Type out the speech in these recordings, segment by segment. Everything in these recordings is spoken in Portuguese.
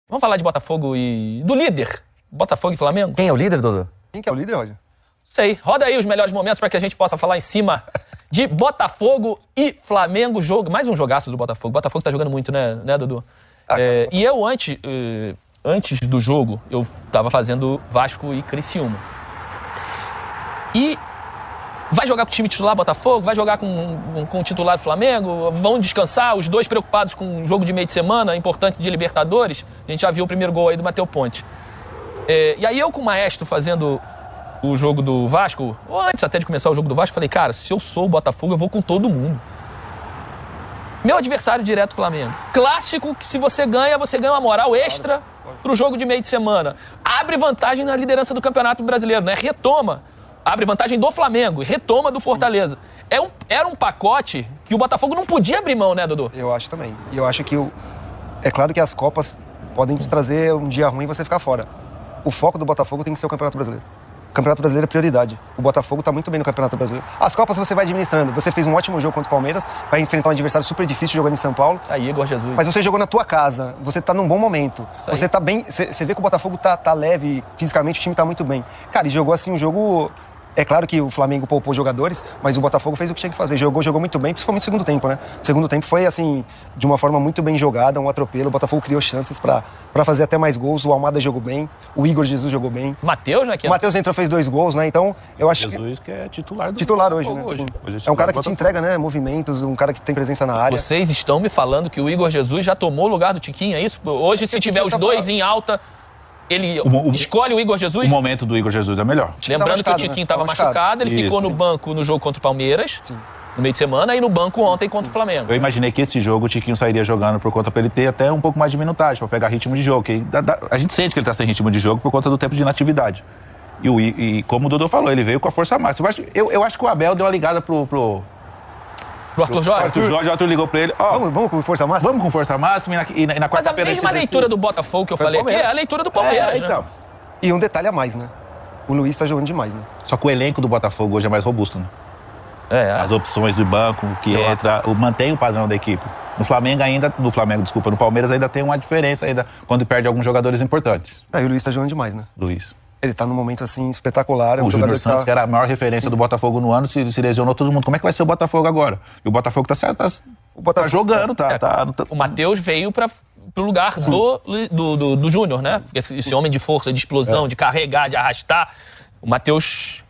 Vamos falar de Botafogo e... do líder. Botafogo e Flamengo. Quem é o líder, Dodô? Quem que é o líder, Roger? Sei. Roda aí os melhores momentos para que a gente possa falar em cima de Botafogo e Flamengo. Mais um jogaço do Botafogo. O Botafogo tá jogando muito, né Dudu? E eu, antes do jogo, eu tava fazendo Vasco e Criciúma. E vai jogar com o time titular Botafogo? Vai jogar com o titular do Flamengo? Vão descansar? Os dois preocupados com um jogo de meio de semana, importante de Libertadores. A gente já viu o primeiro gol aí do Matheus Ponte. E aí eu com o Maestro fazendo o jogo do Vasco, ou antes até de começar o jogo do Vasco, falei, cara, se eu sou o Botafogo, eu vou com todo mundo. Meu adversário direto, Flamengo. Clássico que se você ganha uma moral extra pro jogo de meio de semana. Abre vantagem na liderança do Campeonato Brasileiro, né? Retoma. Abre vantagem do Flamengo e retoma do Fortaleza. Era um pacote que o Botafogo não podia abrir mão, né, Dudu? Eu acho também. E eu acho que é claro que as Copas podem te trazer um dia ruim e você ficar fora. O foco do Botafogo tem que ser o Campeonato Brasileiro. O Campeonato Brasileiro é prioridade. O Botafogo tá muito bem no Campeonato Brasileiro. As Copas você vai administrando. Você fez um ótimo jogo contra o Palmeiras, vai enfrentar um adversário super difícil jogando em São Paulo. Aí, Igor Jesus. Mas você jogou na tua casa, você tá num bom momento. Você tá bem. Você vê que o Botafogo tá leve, fisicamente o time tá muito bem. Cara, e jogou assim um jogo. É claro que o Flamengo poupou jogadores, mas o Botafogo fez o que tinha que fazer. Jogou muito bem, principalmente no segundo tempo, né? O segundo tempo foi, assim, de uma forma muito bem jogada, um atropelo. O Botafogo criou chances pra fazer até mais gols. O Almada jogou bem, o Igor Jesus jogou bem. Matheus, né? O Matheus entrou, fez 2 gols, né? Então, eu acho Jesus que é titular do hoje, né? Hoje é um cara que te entrega, né? Movimentos, um cara que tem presença na área. Vocês estão me falando que o Igor Jesus já tomou o lugar do Tiquinho, é isso? Hoje, se tiver os dois em alta... Ele escolhe o Igor Jesus? O momento do Igor Jesus é melhor. Lembrando que o Tiquinho estava machucado, ele ficou no banco no jogo contra o Palmeiras, no meio de semana, e no banco ontem contra o Flamengo. Eu imaginei que esse jogo o Tiquinho sairia jogando por conta pra ele ter até um pouco mais de minutagem, pra pegar ritmo de jogo. Que a gente sente que ele tá sem ritmo de jogo por conta do tempo de inatividade. E como o Dodô falou, ele veio com a força máxima. Eu acho que o Abel deu uma ligada pro Arthur Jorge? O Arthur ligou pra ele. Vamos com força máxima? Vamos com força máxima e na quarta-feira... Mas a mesma leitura do Botafogo que eu falei aqui é a leitura do Palmeiras, né? Então. E um detalhe a mais, né? O Luiz tá jogando demais, né? Só que o elenco do Botafogo hoje é mais robusto, né? As opções do banco, que entra, mantém o padrão da equipe. No Palmeiras ainda tem uma diferença ainda quando perde alguns jogadores importantes. E o Luiz tá jogando demais, né? Luiz. Ele tá num momento, assim, espetacular. O Júnior Santos, que era a maior referência do Botafogo no ano, se lesionou todo mundo. Como é que vai ser o Botafogo agora? E o Botafogo tá jogando, O Matheus veio pro lugar do Júnior, né? Esse homem de força, de explosão, de carregar, de arrastar. O Matheus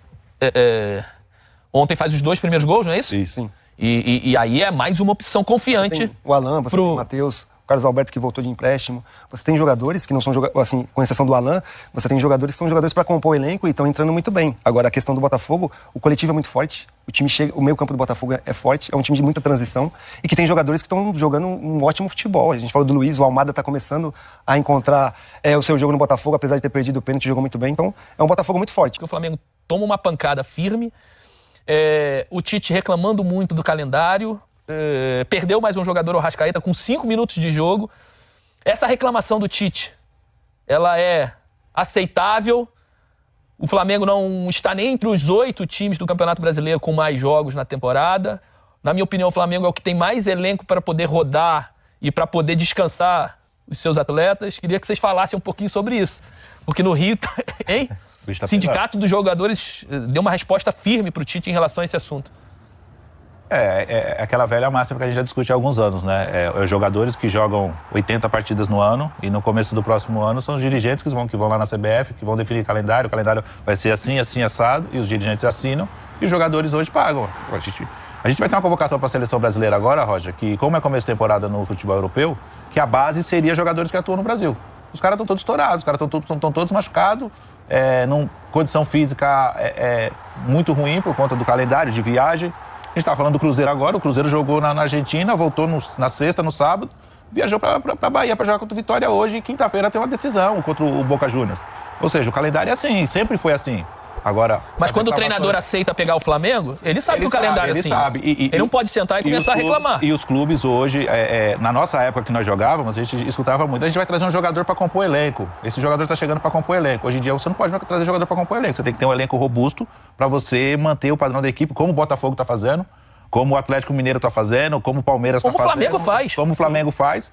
ontem faz os 2 primeiros gols, não é isso? Sim. E aí é mais uma opção confiante. Você tem o Alan, você tem o Matheus, o Carlos Alberto que voltou de empréstimo. Você tem jogadores que não são jogadores, assim, com exceção do Alan, você tem jogadores que são jogadores para compor o elenco e estão entrando muito bem. Agora, a questão do Botafogo, o coletivo é muito forte, o meio-campo do Botafogo é forte, é um time de muita transição e que tem jogadores que estão jogando um ótimo futebol. A gente falou do Luiz, o Almada está começando a encontrar o seu jogo no Botafogo, apesar de ter perdido o pênalti, jogou muito bem. Então, é um Botafogo muito forte. O Flamengo toma uma pancada firme, o Tite reclamando muito do calendário, perdeu mais um jogador, o Arrascaeta, com 5 minutos de jogo. Essa reclamação do Tite, ela é aceitável. O Flamengo não está nem entre os 8 times do Campeonato Brasileiro com mais jogos na temporada. Na minha opinião, o Flamengo é o que tem mais elenco para poder rodar e para poder descansar os seus atletas. Queria que vocês falassem um pouquinho sobre isso. Porque no Rio, hein? O Sindicato dos Jogadores deu uma resposta firme para o Tite em relação a esse assunto. É aquela velha máxima que a gente já discute há alguns anos, né? Jogadores que jogam 80 partidas no ano e no começo do próximo ano são os dirigentes que vão lá na CBF, que vão definir o calendário vai ser assim, assado, e os dirigentes assinam e os jogadores hoje pagam. A gente vai ter uma convocação para a seleção brasileira agora, Roger, que como é começo de temporada no futebol europeu, que a base seria jogadores que atuam no Brasil. Os caras estão todos estourados, os caras estão todos machucados, condição física muito ruim por conta do calendário de viagem. A gente estava falando do Cruzeiro agora, o Cruzeiro jogou na Argentina, voltou na sexta, no sábado, viajou para Bahia para jogar contra o Vitória hoje e quinta-feira tem uma decisão contra o Boca Juniors. Ou seja, o calendário é assim, sempre foi assim. Agora, mas quando o treinador aceita pegar o Flamengo, ele sabe que o calendário é assim. Ele não pode sentar e começar a reclamar. E os clubes hoje, na nossa época que nós jogávamos, a gente escutava muito, a gente vai trazer um jogador para compor o elenco. Esse jogador está chegando para compor o elenco. Hoje em dia você não pode mais trazer jogador para compor o elenco. Você tem que ter um elenco robusto para você manter o padrão da equipe, como o Botafogo está fazendo, como o Atlético Mineiro está fazendo, como o Palmeiras está fazendo. Como o Flamengo faz. Como o Flamengo faz.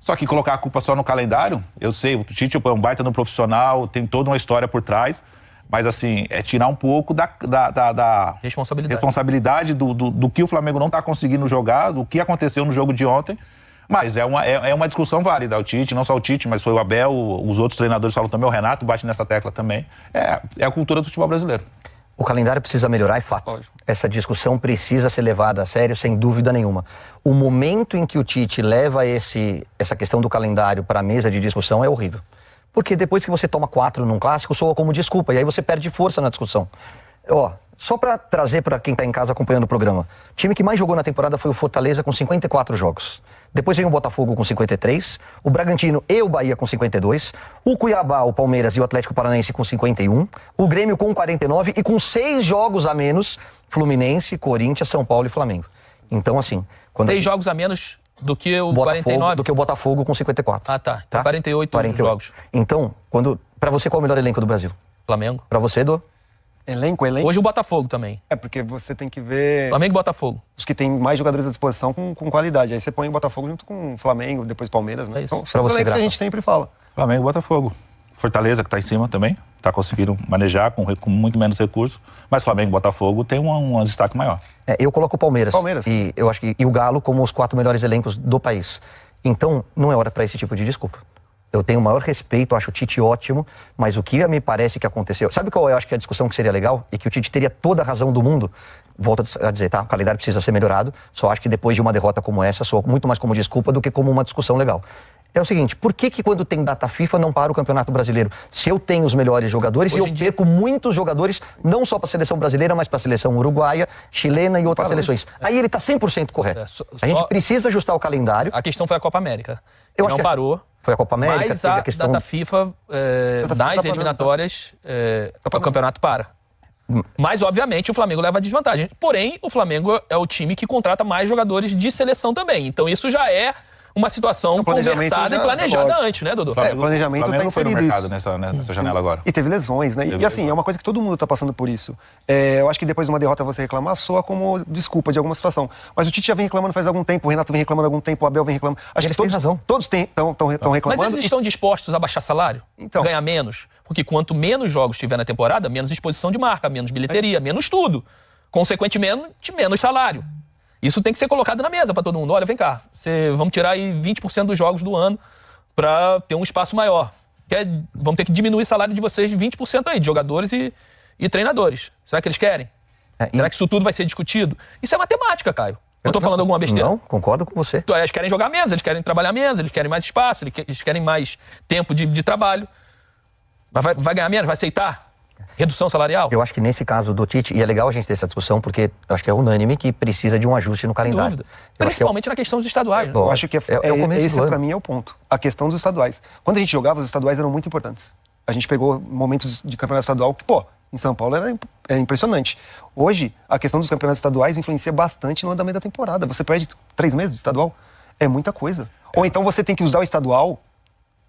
Só que colocar a culpa só no calendário, eu sei, o Tite é um baita no profissional, tem toda uma história por trás, mas assim, é tirar um pouco da responsabilidade do que o Flamengo não está conseguindo jogar, do que aconteceu no jogo de ontem. Mas é uma discussão válida. O Tite, não só o Tite, mas foi o Abel, os outros treinadores falam também, o Renato bate nessa tecla também. É a cultura do futebol brasileiro. O calendário precisa melhorar, é fato. Lógico. Essa discussão precisa ser levada a sério, sem dúvida nenhuma. O momento em que o Tite leva essa questão do calendário para a mesa de discussão é horrível. Porque depois que você toma 4 num clássico, soa como desculpa, e aí você perde força na discussão. Só para trazer para quem está em casa acompanhando o programa. O time que mais jogou na temporada foi o Fortaleza, com 54 jogos. Depois vem o Botafogo com 53, o Bragantino e o Bahia com 52, o Cuiabá, o Palmeiras e o Atlético Paranaense com 51, o Grêmio com 49 e com 6 jogos a menos, Fluminense, Corinthians, São Paulo e Flamengo. Então, assim... 6 jogos a menos do que o 49? Do que o Botafogo com 54. Ah, tá. Então 48 jogos. Então, para você, qual é o melhor elenco do Brasil? Flamengo. Para você, Edu? Elenco? Hoje o Botafogo também. Porque você tem que ver... Flamengo e Botafogo. Os que têm mais jogadores à disposição com qualidade. Aí você põe o Botafogo junto com o Flamengo, depois o Palmeiras, né? Então, são os elencos que a gente sempre fala. Flamengo e Botafogo. Fortaleza, que está em cima também, está conseguindo manejar com muito menos recursos. Mas Flamengo e Botafogo tem um destaque maior. Eu coloco o Palmeiras. E eu acho que o Galo como os 4 melhores elencos do país. Então, não é hora para esse tipo de desculpa. Eu tenho o maior respeito, acho o Tite ótimo, mas o que me parece que aconteceu... Sabe qual eu acho que é a discussão que seria legal? E que o Tite teria toda a razão do mundo? Volto a dizer, tá? O calendário precisa ser melhorado. Só acho que depois de uma derrota como essa, soa muito mais como desculpa do que como uma discussão legal. É o seguinte, por que quando tem data FIFA não para o Campeonato Brasileiro? Se eu tenho os melhores jogadores e eu perco muitos jogadores, não só para a seleção brasileira, mas para a seleção uruguaia, chilena e outras seleções. Aí ele está 100% correto. A gente precisa ajustar o calendário. A questão foi a Copa América. Eu acho que parou. Foi a Copa América. Mas a questão... data FIFA, das eliminatórias, o campeonato para. Mas, obviamente, o Flamengo leva desvantagem. Porém, o Flamengo é o time que contrata mais jogadores de seleção também. Então, isso já é uma situação conversada e planejada antes, né, Dudu? O planejamento está foi no inserido mercado nessa janela agora. E teve lesões, né? E assim, é uma coisa que todo mundo está passando por isso. Eu acho que depois de uma derrota você reclamar soa como desculpa de alguma situação. Mas o Tite já vem reclamando faz algum tempo, o Renato vem reclamando há algum tempo, o Abel vem reclamando. Acho que todos estão reclamando. Mas eles estão dispostos a baixar salário? Então. Ganhar menos? Porque quanto menos jogos tiver na temporada, menos exposição de marca, menos bilheteria, menos tudo. Consequentemente, menos salário. Isso tem que ser colocado na mesa para todo mundo. Olha, vem cá, vamos tirar aí 20% dos jogos do ano para ter um espaço maior. Vamos ter que diminuir o salário de vocês de 20% aí, de jogadores e treinadores. Será que eles querem? Será que isso tudo vai ser discutido? Isso é matemática, Caio. Eu tô falando alguma besteira? Não, concordo com você. Eles querem jogar menos, eles querem trabalhar menos, eles querem mais espaço, eles querem mais tempo de trabalho. Mas vai ganhar menos? Vai aceitar? Redução salarial? Eu acho que nesse caso do Tite, e é legal a gente ter essa discussão, porque eu acho que é unânime que precisa de um ajuste no calendário. Principalmente na questão dos estaduais. Eu acho que esse para mim é o ponto. A questão dos estaduais. Quando a gente jogava, os estaduais eram muito importantes. A gente pegou momentos de campeonato estadual que, em São Paulo era impressionante. Hoje, a questão dos campeonatos estaduais influencia bastante no andamento da temporada. Você perde 3 meses de estadual, é muita coisa. Ou então você tem que usar o estadual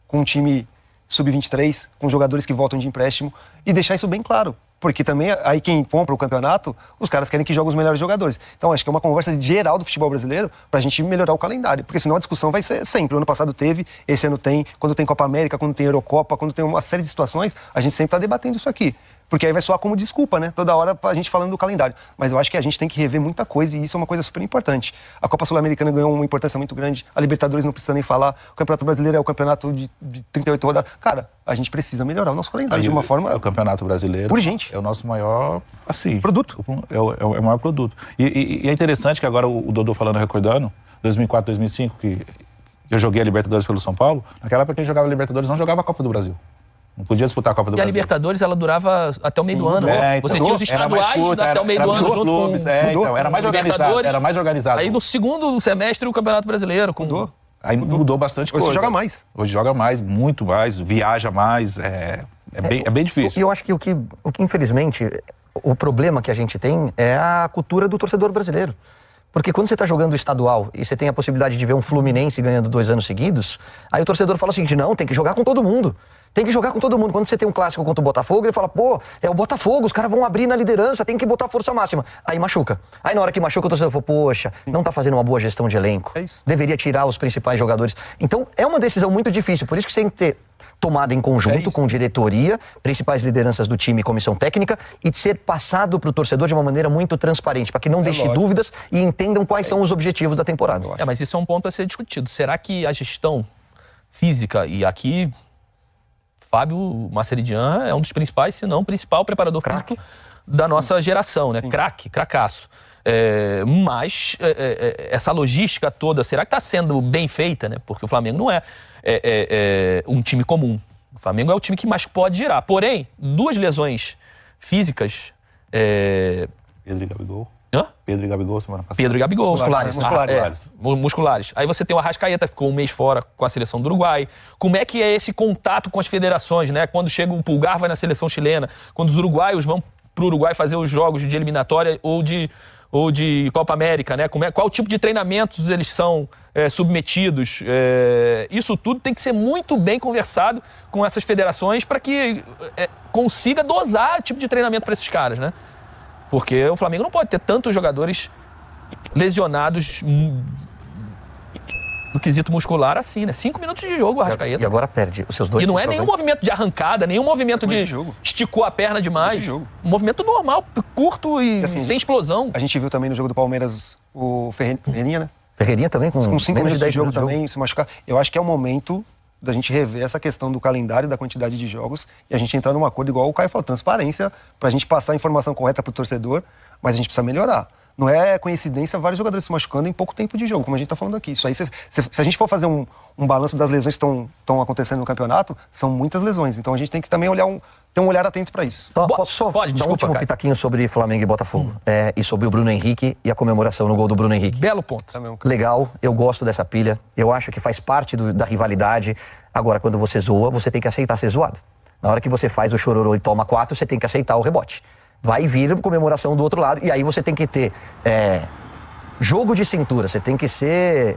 com um time sub-23, com jogadores que voltam de empréstimo e deixar isso bem claro. Porque também, aí quem compra o campeonato, os caras querem que jogue os melhores jogadores. Então, acho que é uma conversa geral do futebol brasileiro pra gente melhorar o calendário. Porque senão a discussão vai ser sempre. O ano passado teve, esse ano tem. Quando tem Copa América, quando tem Eurocopa, quando tem uma série de situações, a gente sempre tá debatendo isso aqui. Porque aí vai soar como desculpa, né? Toda hora a gente falando do calendário. Mas eu acho que a gente tem que rever muita coisa e isso é uma coisa super importante. A Copa Sul-Americana ganhou uma importância muito grande. A Libertadores não precisa nem falar. O Campeonato Brasileiro é o campeonato de 38 rodadas. Cara, a gente precisa melhorar o nosso calendário de uma forma... O Campeonato Brasileiro... urgente. É o nosso maior, produto. É o maior produto. E é interessante que agora o Dodô falando, recordando, 2004, 2005, que eu joguei a Libertadores pelo São Paulo, naquela época quem jogava a Libertadores não jogava a Copa do Brasil. Não podia disputar a Copa do Brasil. E a Libertadores, ela durava até o meio do ano. Então, você tinha os estaduais até o meio do ano junto clubes, com então, era mais organizado. Aí no segundo semestre o Campeonato Brasileiro. Mudou. Aí mudou bastante coisa. Hoje joga mais. Hoje joga mais, muito mais, viaja mais, é bem difícil. E eu acho que o que, infelizmente, o problema que a gente tem é a cultura do torcedor brasileiro. Porque quando você está jogando o estadual e você tem a possibilidade de ver um Fluminense ganhando 2 anos seguidos, aí o torcedor fala o seguinte, não, tem que jogar com todo mundo. Tem que jogar com todo mundo. Quando você tem um clássico contra o Botafogo, ele fala, pô, é o Botafogo, os caras vão abrir na liderança, tem que botar força máxima. Aí machuca. Aí na hora que machuca, o torcedor fala, poxa, não tá fazendo uma boa gestão de elenco. É isso. Deveria tirar os principais jogadores. Então, é uma decisão muito difícil. Por isso que você tem que ter tomada em conjunto com diretoria, principais lideranças do time e comissão técnica, e ser passado para o torcedor de uma maneira muito transparente, para que não deixe dúvidas e entendam quais são os objetivos da temporada. Mas isso é um ponto a ser discutido. Será que a gestão física, e aqui Fábio Maceridian é um dos principais, se não o principal preparador físico da nossa geração, né? Cracaço. Mas essa logística toda, será que está sendo bem feita, né? Porque o Flamengo não é um time comum. O Flamengo é o time que mais pode girar. Porém, 2 lesões físicas... Pedro e Gabigol. Hã? Pedro e Gabigol semana passada. Pedro e Gabigol. Musculares. Musculares. Aí você tem o Arrascaeta, ficou um mês fora com a seleção do Uruguai. Como é que é esse contato com as federações, né? Quando chega o Pulgar, vai na seleção chilena. Quando os uruguaios vão pro Uruguai fazer os jogos de eliminatória ou de Copa América, né? Qual tipo de treinamentos eles são submetidos? Isso tudo tem que ser muito bem conversado com essas federações para que consiga dosar o tipo de treinamento para esses caras, né? Porque o Flamengo não pode ter tantos jogadores lesionados no quesito muscular assim, né? 5 minutos de jogo, o Arrascaeta. E agora perde os seus 2. E não é nenhum movimento de arrancada, nenhum movimento de esticou a perna demais. Um movimento normal, curto e assim, sem explosão. A gente viu também no jogo do Palmeiras o Ferreirinha, né? Ferreirinha também com 5 minutos de jogo também, se machucar. Eu acho que é o momento da gente rever essa questão do calendário, da quantidade de jogos, e a gente entrar num acordo igual o Caio falou, transparência, pra gente passar a informação correta pro torcedor, mas a gente precisa melhorar. Não é coincidência vários jogadores se machucando em pouco tempo de jogo, como a gente tá falando aqui. Isso aí, se a gente for fazer um balanço das lesões que estão acontecendo no campeonato, são muitas lesões. Então a gente tem que também ter um olhar atento para isso. Então, posso só dar um último pitaquinho sobre Flamengo e Botafogo? E sobre o Bruno Henrique e a comemoração no gol do Bruno Henrique. Belo ponto. Legal, eu gosto dessa pilha. Eu acho que faz parte da rivalidade. Agora, quando você zoa, você tem que aceitar ser zoado. Na hora que você faz o chororô e toma 4, você tem que aceitar o rebote. Vai vir comemoração do outro lado. E aí você tem que ter jogo de cintura. Você tem que ser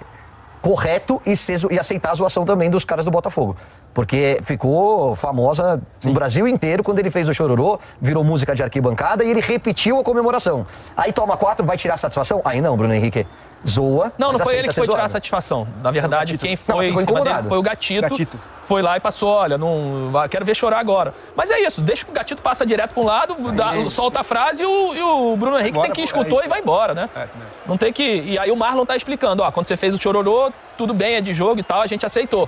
correto e aceitar a zoação também dos caras do Botafogo. Porque ficou famosa no Brasil inteiro quando ele fez o chororô, virou música de arquibancada e ele repetiu a comemoração. Aí toma 4, vai tirar a satisfação? Aí não, Bruno Henrique zoa. Não foi ele que foi tirar a satisfação. Na verdade, quem foi em cima dele foi o Gatito. Foi lá e passou, olha, não quero ver chorar agora. Mas é isso, deixa que o Gatito passa direto para um lado, solta a frase e o Bruno Henrique tem que escutou e vai embora, né? Não tem que... E aí o Marlon tá explicando, ó, quando você fez o chororô, tudo bem, é de jogo e tal, a gente aceitou.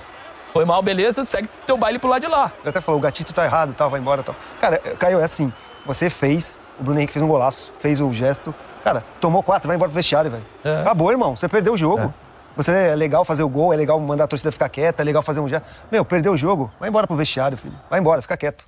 Foi mal, beleza, segue teu baile pro lado de lá. Ele até falou, o Gatito tá errado, tal, vai embora, tal. Cara, Caio, é assim, você fez, o Bruno Henrique fez um golaço, fez o gesto, cara, tomou 4, vai embora pro vestiário, velho. Acabou, irmão, você perdeu o jogo. Você é legal fazer o gol, é legal mandar a torcida ficar quieta, é legal fazer um gesto. Meu, perdeu o jogo, vai embora pro vestiário, filho. Vai embora, fica quieto.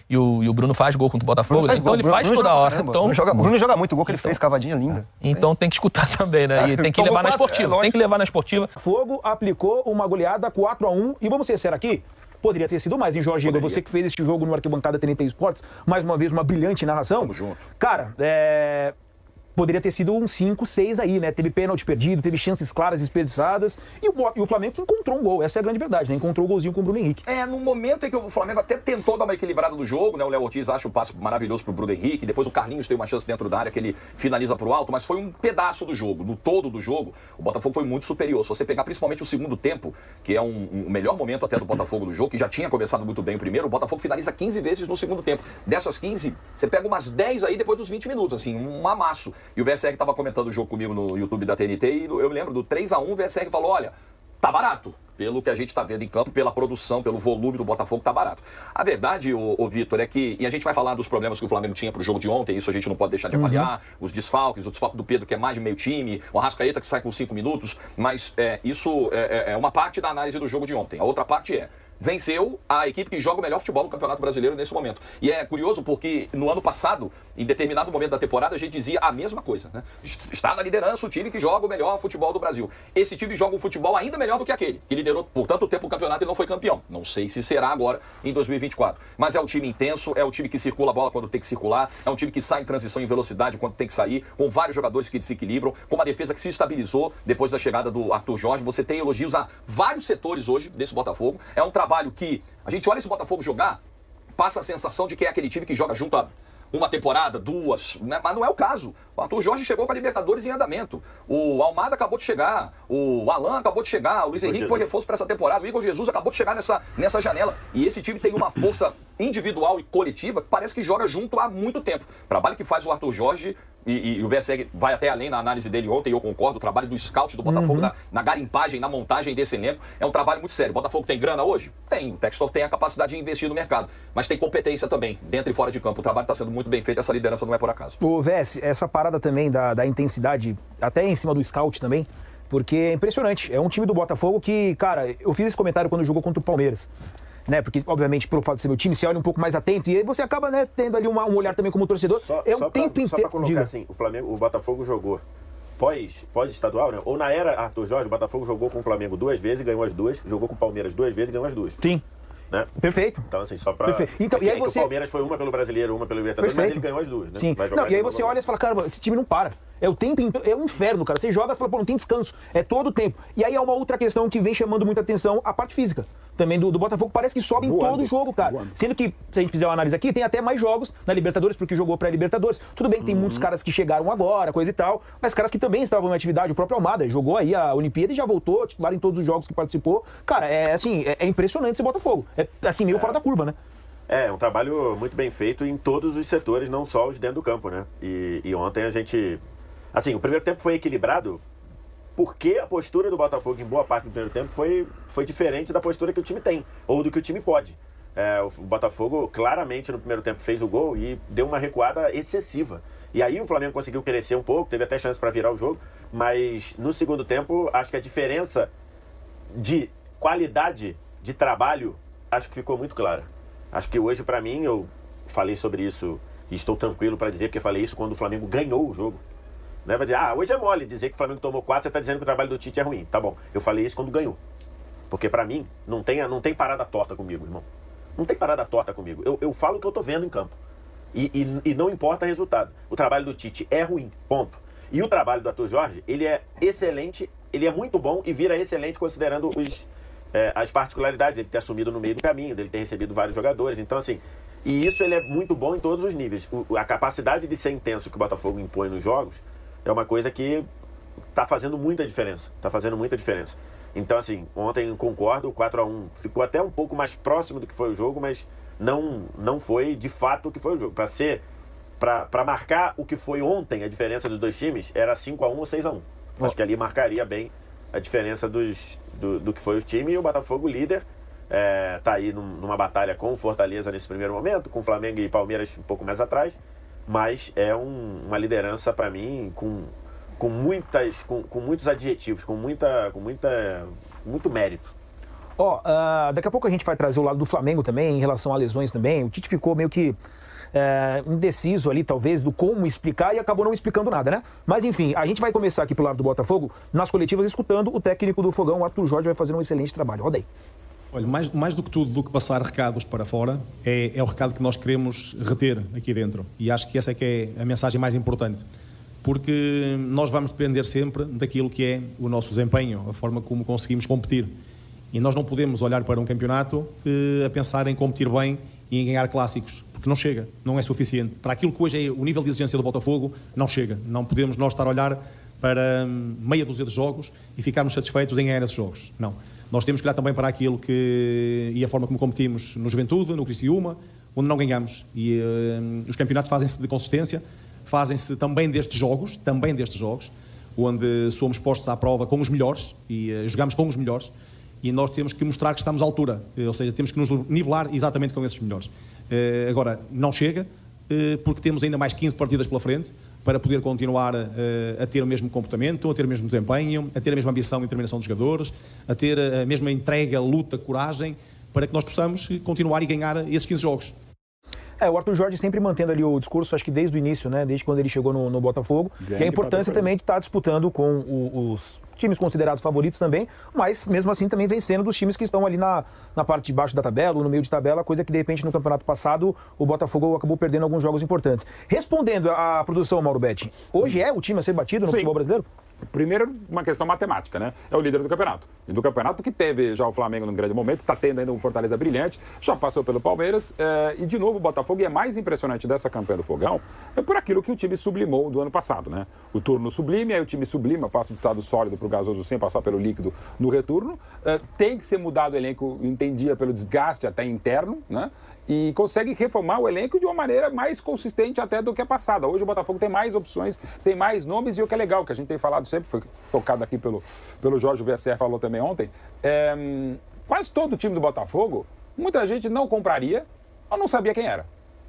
E o Bruno faz gol contra o Botafogo, então ele faz toda hora. Então, o Bruno joga muito, o gol que ele fez, cavadinha linda. Então tem que escutar também, né? E tem que levar na esportiva. Tem que levar na esportiva. Fogo aplicou uma goleada 4-1 e vamos ser sérios aqui. Poderia ter sido mais, hein, Jorge? Você que fez este jogo no Arquibancada TNT Esportes, mais uma vez uma brilhante narração. Tamo junto. Cara, poderia ter sido um 5-6 aí, né? Teve pênalti perdido, teve chances claras desperdiçadas. E o Flamengo que encontrou um gol. Essa é a grande verdade, né? Encontrou o golzinho com o Bruno Henrique. No momento em que o Flamengo até tentou dar uma equilibrada no jogo, né? O Léo Ortiz acha o passe maravilhoso pro Bruno Henrique. Depois o Carlinhos tem uma chance dentro da área que ele finaliza pro alto. Mas foi um pedaço do jogo. No todo do jogo, o Botafogo foi muito superior. Se você pegar principalmente o segundo tempo, que é o melhor momento até do Botafogo do jogo, que já tinha começado muito bem o primeiro, o Botafogo finaliza 15 vezes no segundo tempo. Dessas 15, você pega umas 10 aí depois dos 20 minutos, assim, um amasso. E o VSR tava comentando o jogo comigo no YouTube da TNT e eu lembro do 3-1, o VSR falou, olha, tá barato. Pelo que a gente tá vendo em campo, pela produção, pelo volume do Botafogo, tá barato. A verdade, ô Vitor, é que, e a gente vai falar dos problemas que o Flamengo tinha pro jogo de ontem, isso a gente não pode deixar de avaliar, os desfalques, o desfalque do Pedro, que é mais de meio time, o Arrascaeta que sai com 5 minutos, mas isso é uma parte da análise do jogo de ontem. A outra parte venceu a equipe que joga o melhor futebol no Campeonato Brasileiro nesse momento. E é curioso porque no ano passado, em determinado momento da temporada, a gente dizia a mesma coisa, né? Está na liderança o time que joga o melhor futebol do Brasil. Esse time joga um futebol ainda melhor do que aquele, que liderou por tanto tempo o campeonato e não foi campeão. Não sei se será agora em 2024. Mas é um time intenso, é um time que circula a bola quando tem que circular, é um time que sai em transição em velocidade quando tem que sair, com vários jogadores que desequilibram, com uma defesa que se estabilizou depois da chegada do Arthur Jorge. Você tem elogios a vários setores hoje desse Botafogo. É um trabalho trabalho que a gente olha esse Botafogo jogar, passa a sensação de que é aquele time que joga junto a uma temporada, duas, né? Mas não é o caso. O Arthur Jorge chegou com a Libertadores em andamento. O Almada acabou de chegar. O Alan acabou de chegar. O Luiz Henrique foi reforço para essa temporada. O Igor Jesus acabou de chegar nessa janela. E esse time tem uma força individual e coletiva que parece que joga junto há muito tempo. O trabalho que faz o Arthur Jorge, e o VSEG vai até além na análise dele ontem, eu concordo, o trabalho do scout do Botafogo, na garimpagem, na montagem desse elenco, é um trabalho muito sério. O Botafogo tem grana hoje? Tem. O Textor tem a capacidade de investir no mercado. Mas tem competência também, dentro e fora de campo. O trabalho está sendo muito bem feito, essa liderança não é por acaso. O VS, essa parada também da intensidade, até em cima do scout também, porque é impressionante. É um time do Botafogo que, cara, eu fiz esse comentário quando jogou contra o Palmeiras. Né? Porque, obviamente, pelo fato de ser meu time, você olha um pouco mais atento e aí você acaba, né, tendo ali um olhar também como torcedor. Só para colocar assim, o Botafogo jogou pós-estadual, né? Ou na era Arthur Jorge, o Botafogo jogou com o Flamengo 2 vezes e ganhou as 2, jogou com o Palmeiras 2 vezes e ganhou as 2. Sim. Né? Perfeito. Então, assim, só pra... Então, e aí você... O Palmeiras foi uma pelo Brasileiro, uma pelo Libertadores, mas ele ganhou as 2, né? Sim. Não, e aí você olha e fala, cara, esse time não para. É o tempo, é um inferno, cara. Você joga e fala, pô, não tem descanso. É todo o tempo. E aí há uma outra questão que vem chamando muita atenção, a parte física. Também do Botafogo, parece que sobe em todo jogo, cara. Sendo que, se a gente fizer uma análise aqui, tem até mais jogos na Libertadores, porque jogou pré-Libertadores. Tudo bem que tem muitos caras que chegaram agora, coisa e tal, mas caras que também estavam em atividade. O próprio Almada jogou aí a Olimpíada e já voltou, titular em todos os jogos que participou. Cara, é impressionante esse Botafogo. É assim, meio fora da curva, né? É um trabalho muito bem feito em todos os setores, não só os dentro do campo, né? E ontem a gente... Assim, o primeiro tempo foi equilibrado porque a postura do Botafogo em boa parte do primeiro tempo foi diferente da postura que o time tem, ou do que o time pode. O Botafogo claramente no primeiro tempo fez o gol e deu uma recuada excessiva. E aí o Flamengo conseguiu crescer um pouco, teve até chance para virar o jogo, mas no segundo tempo acho que a diferença de qualidade de trabalho acho que ficou muito clara. Acho que hoje, para mim, eu falei sobre isso e estou tranquilo para dizer, porque falei isso quando o Flamengo ganhou o jogo. Né? Vai dizer, hoje é mole dizer que o Flamengo tomou 4, você está dizendo que o trabalho do Tite é ruim. Tá bom, eu falei isso quando ganhou. Porque para mim, não tem parada torta comigo, irmão. Não tem parada torta comigo. Eu falo o que eu tô vendo em campo. E não importa o resultado. O trabalho do Tite é ruim, ponto. E o trabalho do Arthur Jorge, ele é excelente, ele é muito bom e vira excelente considerando as particularidades dele ter assumido no meio do caminho, dele ter recebido vários jogadores. Então, assim, e isso ele é muito bom em todos os níveis. A capacidade de ser intenso que o Botafogo impõe nos jogos é uma coisa que está fazendo muita diferença. Está fazendo muita diferença. Então, assim, ontem concordo, o 4-1 ficou até um pouco mais próximo do que foi o jogo, mas não foi de fato o que foi o jogo. Para marcar o que foi ontem, a diferença dos dois times, era 5-1 ou 6-1. Acho que ali marcaria bem a diferença do que foi o time. E o Botafogo líder está aí numa batalha com o Fortaleza nesse primeiro momento, com o Flamengo e Palmeiras um pouco mais atrás, mas é uma liderança para mim com muitos adjetivos, com muito mérito. Daqui a pouco a gente vai trazer o lado do Flamengo também, em relação a lesões também. O Tite ficou meio que indeciso ali, talvez, do como explicar e acabou não explicando nada, né? Mas, enfim, a gente vai começar aqui pelo lado do Botafogo, nas coletivas, escutando o técnico do Fogão, o Arthur Jorge, vai fazer um excelente trabalho. Roda aí. Olha, mais do que tudo, do que passar recados para fora, é o recado que nós queremos reter aqui dentro. E acho que essa é que é a mensagem mais importante. Porque nós vamos depender sempre daquilo que é o nosso desempenho, a forma como conseguimos competir. E nós não podemos olhar para um campeonato a pensar em competir bem e em ganhar clássicos, porque não chega, não é suficiente. Para aquilo que hoje é o nível de exigência do Botafogo, não chega. Não podemos nós estar a olhar para meia dúzia de jogos e ficarmos satisfeitos em ganhar esses jogos. Não. Nós temos que olhar também para aquilo e a forma como competimos no Juventude, no Criciúma, onde não ganhamos. E os campeonatos fazem-se de consistência, fazem-se também destes jogos, onde somos postos à prova com os melhores e jogamos com os melhores. E nós temos que mostrar que estamos à altura, ou seja, temos que nos nivelar exatamente com esses melhores. Agora, não chega, porque temos ainda mais 15 partidas pela frente para poder continuar a ter o mesmo comportamento, a ter o mesmo desempenho, a ter a mesma ambição e determinação dos jogadores, a ter a mesma entrega, luta, coragem, para que nós possamos continuar e ganhar esses 15 jogos. O Arthur Jorge sempre mantendo ali o discurso, acho que desde o início, né? Desde quando ele chegou no Botafogo. Grande, e a importância também de estar disputando com os times considerados favoritos também, mas mesmo assim também vencendo dos times que estão ali na parte de baixo da tabela, ou no meio de tabela, coisa que de repente no campeonato passado o Botafogo acabou perdendo alguns jogos importantes. Respondendo à produção, Mauro Betti, hoje é o time a ser batido no futebol brasileiro? Primeiro, uma questão matemática, né? É o líder do campeonato. E do campeonato que teve já o Flamengo num grande momento, está tendo ainda um Fortaleza brilhante, já passou pelo Palmeiras. E, de novo, o Botafogo, e é mais impressionante dessa campanha do Fogão, é por aquilo que o time sublimou do ano passado, né? O turno sublime, aí o time sublima, passa do estado sólido para o gasoso sem passar pelo líquido no retorno. Tem que ser mudado o elenco, entendia, pelo desgaste até interno, né? E consegue reformar o elenco de uma maneira mais consistente até do que a passada. Hoje o Botafogo tem mais opções, tem mais nomes, e o que é legal, que a gente tem falado sempre, foi tocado aqui pelo Jorge, o VSR falou também ontem, quase todo o time do Botafogo, muita gente não compraria ou não sabia quem era.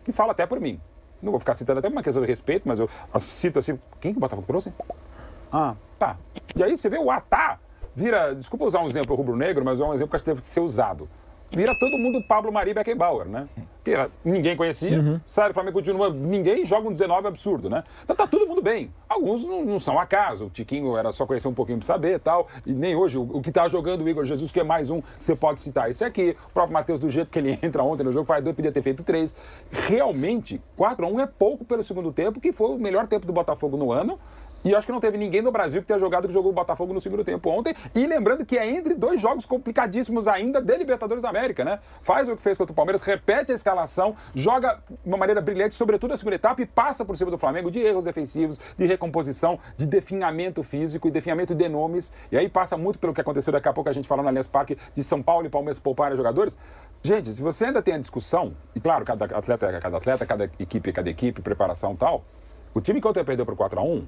E fala até por mim. Não vou ficar citando até por uma questão de respeito, mas eu cito assim, quem que o Botafogo trouxe? Ah, tá. E aí você vê o Atá, vira, desculpa usar um exemplo rubro-negro, mas é um exemplo que acho que deve ser usado. Vira todo mundo Pablo Mari Beckenbauer, né? Que ninguém conhecia, sai do Flamengo, continua, ninguém joga um 19 absurdo, né? Então tá todo mundo bem. Alguns não são acaso, o Tiquinho era só conhecer um pouquinho pra saber e tal, e nem hoje, o que tá jogando o Igor Jesus, que é mais um, você pode citar esse aqui, o próprio Matheus, do jeito que ele entra ontem no jogo, faz 2, podia ter feito 3. Realmente, 4-1 é pouco pelo segundo tempo, que foi o melhor tempo do Botafogo no ano. E eu acho que não teve ninguém no Brasil que tenha jogado que jogou o Botafogo no segundo tempo ontem. E lembrando que é entre 2 jogos complicadíssimos ainda de Libertadores da América, né? Faz o que fez contra o Palmeiras, repete a escalação, joga de uma maneira brilhante, sobretudo a segunda etapa, e passa por cima do Flamengo de erros defensivos, de recomposição, de definhamento físico e definhamento de nomes. E aí passa muito pelo que aconteceu daqui a pouco, a gente falando na Allianz Parque, de São Paulo e Palmeiras pouparem jogadores. Gente, se você ainda tem a discussão, e claro, cada atleta é cada atleta, cada equipe, preparação e tal, o time que ontem perdeu por 4-1,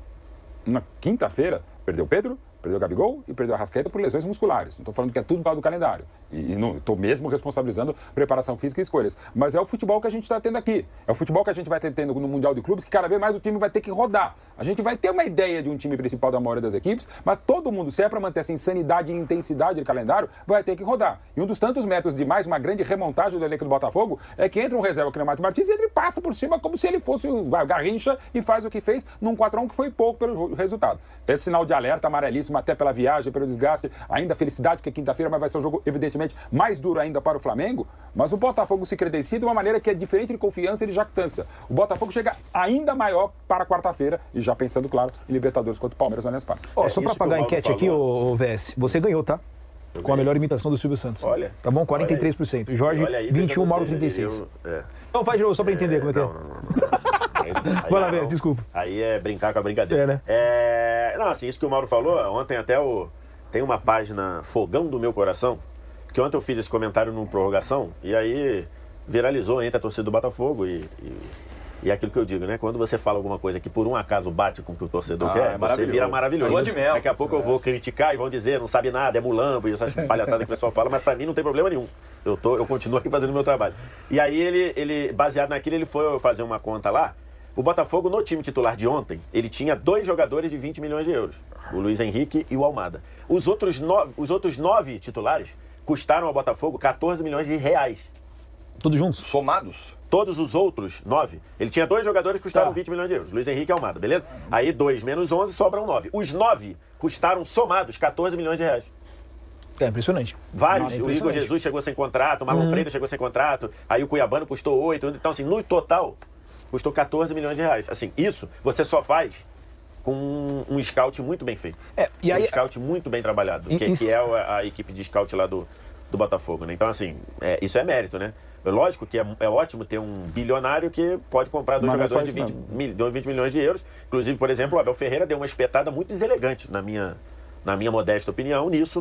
na quinta-feira, perdeu o Pedro, perdeu o Gabigol e perdeu a Arrascaeta por lesões musculares. Não estou falando que é tudo por causa do calendário. E não estou mesmo responsabilizando preparação física e escolhas. Mas é o futebol que a gente está tendo aqui. É o futebol que a gente vai ter tendo no Mundial de Clubes, que cada vez mais o time vai ter que rodar. A gente vai ter uma ideia de um time principal da maioria das equipes, mas todo mundo, se é para manter essa insanidade e intensidade de calendário, vai ter que rodar. E um dos tantos métodos de mais uma grande remontagem do elenco do Botafogo é que entra um reserva que não é Márcio Martins e ele passa por cima como se ele fosse o Garrincha e faz o que fez num 4-1 que foi pouco pelo resultado. Esse sinal de alerta amarelíssimo até pela viagem, pelo desgaste, ainda felicidade que é quinta-feira, mas vai ser um jogo evidentemente mais duro ainda para o Flamengo, mas o Botafogo se credencia de uma maneira que é diferente de confiança e de jactância. O Botafogo chega ainda maior para quarta-feira e já pensando, claro, em Libertadores contra o Palmeiras no Allianz Parque. Só para pagar a enquete aqui, o VS, você ganhou, tá? Com a melhor imitação do Silvio Santos. Olha. Tá bom? 43%. Jorge, aí, 21, Mauro, 36%. Então faz de novo, só para entender como é que é. Não. Vai lá, VS, desculpa. Aí é brincar com a brincadeira. Não, assim, isso que o Mauro falou, ontem até tem uma página Fogão do Meu Coração, que ontem eu fiz esse comentário numa prorrogação, e aí viralizou entre a torcida do Botafogo e é aquilo que eu digo, né? Quando você fala alguma coisa que por um acaso bate com o que o torcedor quer, você vira maravilhoso. Daqui a pouco eu vou criticar e vão dizer, não sabe nada, é mulambo, e essas palhaçadas que o pessoal fala, mas pra mim não tem problema nenhum. Eu continuo aqui fazendo o meu trabalho. E aí ele, baseado naquilo, ele foi fazer uma conta lá. O Botafogo, no time titular de ontem, ele tinha 2 jogadores de 20 milhões de euros. O Luiz Henrique e o Almada. Os outros 9 titulares custaram ao Botafogo 14 milhões de reais. Todos juntos? Somados? Todos os outros 9. Ele tinha 2 jogadores que custaram 20 milhões de euros. Luiz Henrique e Almada, beleza? Aí 2 menos 11 sobram 9. Os 9 custaram somados 14 milhões de reais. É impressionante. Vários. O Igor Jesus chegou sem contrato, o Marlon Freitas chegou sem contrato, aí o Cuiabano custou 8. Então, assim, no total, custou 14 milhões de reais. Assim, isso você só faz com um scout muito bem feito. E aí, um scout muito bem trabalhado, que é a equipe de scout lá do Botafogo, né? Então, assim, isso é mérito, né? Lógico que é ótimo ter um bilionário que pode comprar 2 jogadores de 20 milhões de euros. Inclusive, por exemplo, o Abel Ferreira deu uma espetada muito deselegante, na minha modesta opinião, nisso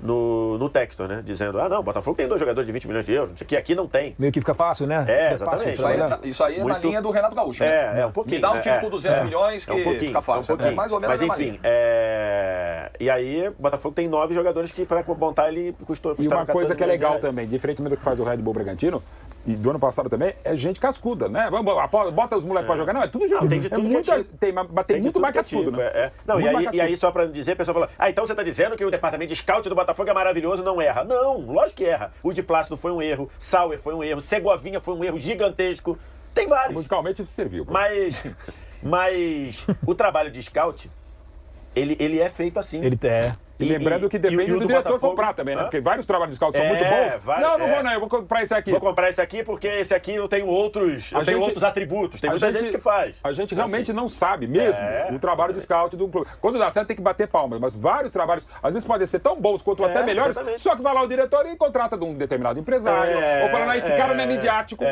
no Textor, né? Dizendo, não, o Botafogo tem 2 jogadores de 20 milhões de euros, não sei o que, aqui não tem. Meio que fica fácil, né? Exatamente. Isso aí é na linha do Renato Gaúcho, né? Um pouquinho. Me dá um time com 200 milhões que fica fácil. É mais ou menos. Mas enfim, e aí o Botafogo tem 9 jogadores que para montar ele custaram. E uma coisa que é legal também, diferentemente do que faz o Red Bull Bragantino, e do ano passado também, é gente cascuda, né? Bota os moleques pra jogar. Não, é tudo gente. Tem de tudo tem muito mais cascudo, né? Não, e aí só pra dizer, a pessoa fala, então você tá dizendo que o departamento de scout do Botafogo é maravilhoso, não erra. Não, lógico que erra. O de Plácido foi um erro, Sauer foi um erro, Segovinha foi um erro gigantesco. Tem vários. Musicalmente serviu. Mas o trabalho de scout, ele é feito assim. E lembrando que depende do diretor comprar também, né? Porque vários trabalhos de scout são muito bons. Não vou não, eu vou comprar esse aqui. Vou comprar esse aqui porque esse aqui eu tenho outros atributos. Tem muita gente que faz. A gente realmente não sabe mesmo o trabalho de scout do clube. Quando dá certo tem que bater palmas, mas vários trabalhos, às vezes podem ser tão bons quanto até melhores, só que vai lá o diretor e contrata de um determinado empresário, ou falando, esse cara não é midiático.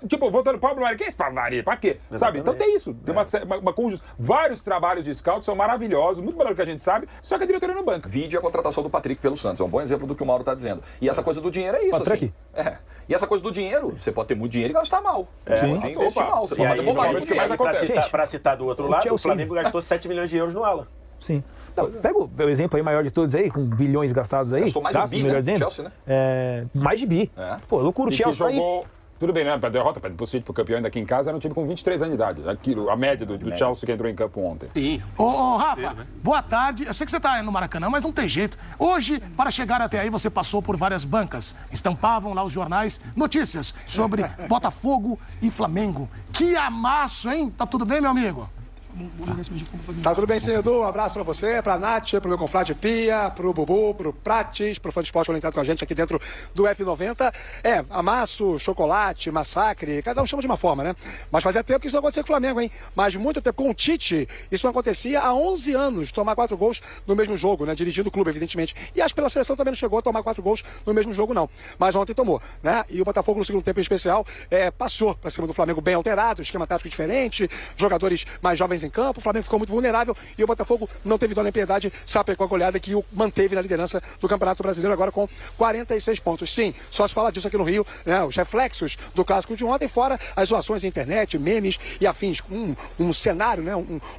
Tipo, voltando para o Pablo Mari, quem é esse Pablo Mari? Pra quê? Sabe? Então tem isso. Tem uma conjunção. Vários trabalhos de scout são maravilhosos, muito melhor do que a gente sabe, só que a diretoria não banca. Vide a contratação do Patrick pelo Santos. É um bom exemplo do que o Mauro está dizendo. E essa coisa do dinheiro é isso, Patrick. assim. E essa coisa do dinheiro, você pode ter muito dinheiro e gastar mal. Você pode investir mal, você pode fazer bobagem. Que mais acontece. Para citar do outro lado, o Flamengo gastou 7 milhões de euros no Alan. Sim. Não, pega o exemplo aí maior de todos aí, com bilhões gastados aí. Gastou mais de bi, né? Chelsea, né? Mais de bi. Pô, loucura, o Chelsea tá aí. Tudo bem, né? Pra derrota, pro City, pro campeão ainda aqui em casa, era um time com 23 anos de idade. A média do Chelsea que entrou em campo ontem. Sim. Ô, Rafa, boa tarde. Eu sei que você tá no Maracanã, mas não tem jeito. Hoje, para chegar até aí, você passou por várias bancas. Estampavam lá os jornais notícias sobre Botafogo e Flamengo. Que amasso, hein? Tá tudo bem, meu amigo? Tá tudo bem, senhor Edu? Um abraço pra você, pra Nath, pro meu confrade Pia, pro Bubu, pro Prates, pro fã de esporte conectado com a gente aqui dentro do F90. Amasso, chocolate, massacre, cada um chama de uma forma, né? Mas fazia tempo que isso não acontecia com o Flamengo, hein? Mas muito tempo. Com o Tite, isso não acontecia há 11 anos, tomar 4 gols no mesmo jogo, né? Dirigindo o clube, evidentemente. E acho que pela seleção também não chegou a tomar 4 gols no mesmo jogo, não. Mas ontem tomou, né? E o Botafogo, no segundo tempo em especial, passou pra cima do Flamengo bem alterado, esquema tático diferente, jogadores mais jovens em campo, o Flamengo ficou muito vulnerável e o Botafogo não teve dó nem piedade, sapecou a goleada que o manteve na liderança do Campeonato Brasileiro agora com 46 pontos. Sim, só se fala disso aqui no Rio, né? Os reflexos do clássico de ontem, fora as zoações da internet, memes e afins. Um cenário, né?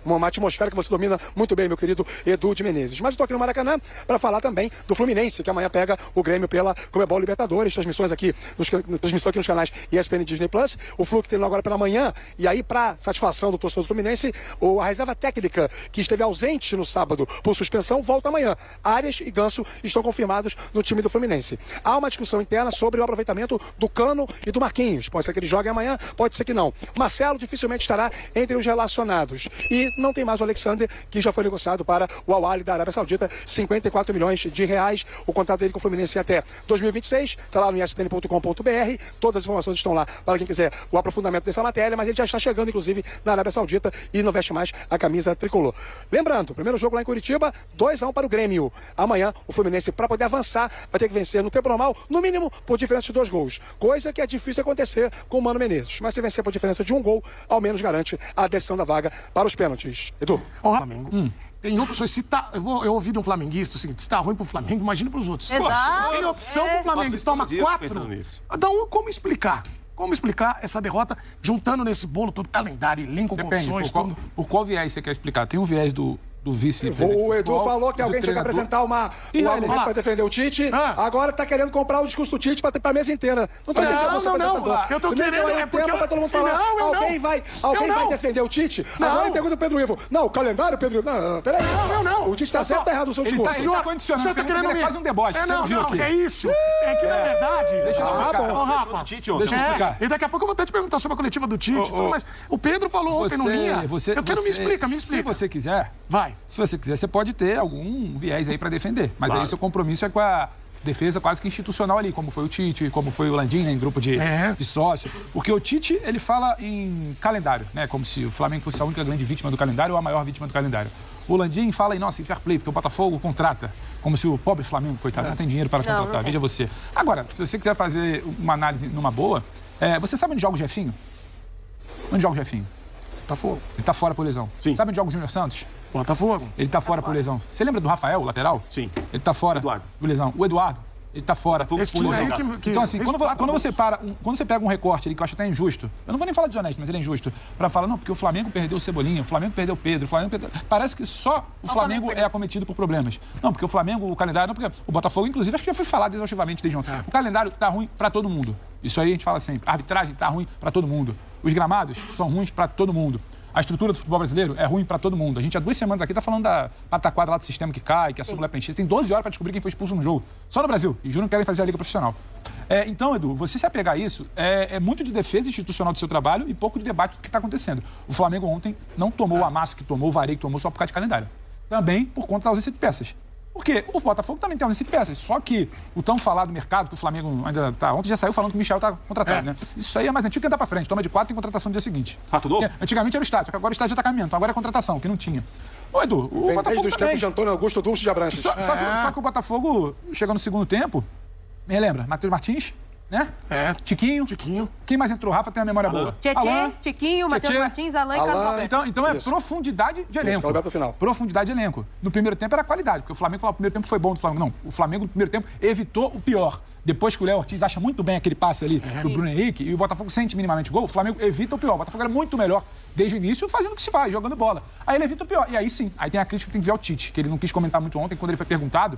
Uma atmosfera que você domina muito bem, meu querido Edu de Menezes. Mas eu tô aqui no Maracanã para falar também do Fluminense, que amanhã pega o Grêmio pela Conmebol Libertadores, transmissão aqui nos canais ESPN e Disney Plus. O Flu que tem agora pela manhã, e aí, para satisfação do torcedor do Fluminense, a reserva técnica que esteve ausente no sábado por suspensão volta amanhã. Arias e Ganso estão confirmados no time do Fluminense. Há uma discussão interna sobre o aproveitamento do Cano e do Marquinhos. Pode ser que eles joguem amanhã, pode ser que não. Marcelo dificilmente estará entre os relacionados. E não tem mais o Alexander, que já foi negociado para o Al Ahly da Arábia Saudita, 54 milhões de reais. O contrato dele com o Fluminense é até 2026. Está lá no espn.com.br. Todas as informações estão lá para quem quiser o aprofundamento dessa matéria, mas ele já está chegando, inclusive, na Arábia Saudita e não veste mais a camisa tricolor. Lembrando, primeiro jogo lá em Curitiba, 2-1 para o Grêmio. Amanhã, o Fluminense, para poder avançar, vai ter que vencer no tempo normal, no mínimo, por diferença de 2 gols. Coisa que é difícil acontecer com o Mano Menezes. Mas se vencer por diferença de 1 gol, ao menos garante a decisão da vaga para os pênaltis. Edu. Flamengo. Tem opções. Se tá, eu ouvi de um flamenguista o seguinte: se tá ruim pro Flamengo, imagina pros outros. Exato. Tem opção pro Flamengo. Se toma 4. Então, como explicar? Como explicar essa derrota, juntando nesse bolo todo calendário, elenco, condições, tudo? Por qual viés você quer explicar? Tem o viés do vice. O Edu falou que alguém tinha que apresentar um argumento para defender o Tite. Agora tá querendo comprar o discurso do Tite pra mesa inteira. Não tá defendendo o seu apresentador. Eu tô querendo tempo pra todo mundo falar. Alguém vai defender o Tite? Agora ele pergunta o Pedro Ivo. Não, o calendário, Pedro Ivo. Não, peraí. Não. O Tite tá certo ou tá errado o seu discurso? Ele tá condicionando. Você tá querendo fazer um deboche. Não, é isso. É que, na verdade... Deixa eu explicar. Rafa, deixa eu explicar. E daqui a pouco eu vou até te perguntar sobre a coletiva do Tite. Mas o Pedro falou ontem no Linha. Eu quero me explica. Se você quiser... Vai. Se você quiser, você pode ter algum viés aí para defender. Mas aí o seu compromisso é com a defesa quase que institucional ali, como foi o Tite, como foi o Landim, né, em grupo de sócio. Porque o Tite, ele fala em calendário, né? Como se o Flamengo fosse a única grande vítima do calendário ou a maior vítima do calendário. O Landim fala em fair play, porque o Botafogo contrata. Como se o pobre Flamengo, coitado, não tem dinheiro para contratar. Veja você. Agora, se você quiser fazer uma análise numa boa, você sabe onde joga o Jefinho? Onde joga o Jefinho? Botafogo. Ele tá fora por lesão. Sim. Sabe onde joga o Júnior Santos? Botafogo. Ele tá fora por lesão. Você lembra do Rafael, o lateral? Sim. Ele tá fora por lesão. O Eduardo, ele tá fora por lesão. Então, assim, quando você pega um recorte ali que eu acho até injusto, eu não vou nem falar desonesto, mas ele é injusto, pra falar, não, porque o Flamengo perdeu o Cebolinha, o Flamengo perdeu o Pedro, parece que só o Flamengo é acometido por problemas. Não, porque o Flamengo, o calendário, não, porque o Botafogo, inclusive, acho que já foi falado exaustivamente desde ontem. O calendário tá ruim pra todo mundo. Isso aí a gente fala sempre. A arbitragem tá ruim pra todo mundo. Os gramados são ruins pra todo mundo. A estrutura do futebol brasileiro é ruim para todo mundo. A gente há 2 semanas aqui tá falando da pataquada lá do sistema que cai, que a súmula é preenchida. Tem 12 horas para descobrir quem foi expulso no jogo. Só no Brasil. E juro que querem fazer a liga profissional. Então, Edu, você se apegar a isso é muito de defesa institucional do seu trabalho e pouco de debate do que está acontecendo. O Flamengo ontem não tomou o amasso que tomou, o vareio que tomou só por causa de calendário. Também por conta da ausência de peças. Porque o Botafogo também tem 11 peças, só que o tão falado mercado, que o Flamengo ainda tá... Ontem já saiu falando que o Michel tá contratado, né? Isso aí é mais antigo que andar pra frente. Toma de 4 tem contratação no dia seguinte. Fato novo? Antigamente era o estádio, agora o estádio já tá caminhando. Então agora é contratação, que não tinha. Ô, Edu, o Botafogo dos tempos de Antônio Augusto Dulce de Abranches. Só que o Botafogo chegou no segundo tempo, me lembra, Matheus Martins, né? Tiquinho. Quem mais entrou? Rafa tem a memória boa. Tietê, Tiquinho, Matheus Martins, Alain e Carlos Alberto. Então é profundidade de elenco. Profundidade de elenco. No primeiro tempo era qualidade, porque o Flamengo falou que o primeiro tempo foi bom do Flamengo. Não, o Flamengo no primeiro tempo evitou o pior. Depois que o Léo Ortiz acha muito bem aquele passe ali pro Bruno Henrique e o Botafogo sente minimamente gol, o Flamengo evita o pior. O Botafogo era muito melhor desde o início, fazendo o que se faz, jogando bola. Aí ele evita o pior. E aí sim, aí tem a crítica que tem que ver ao Tite, que ele não quis comentar muito ontem, quando ele foi perguntado.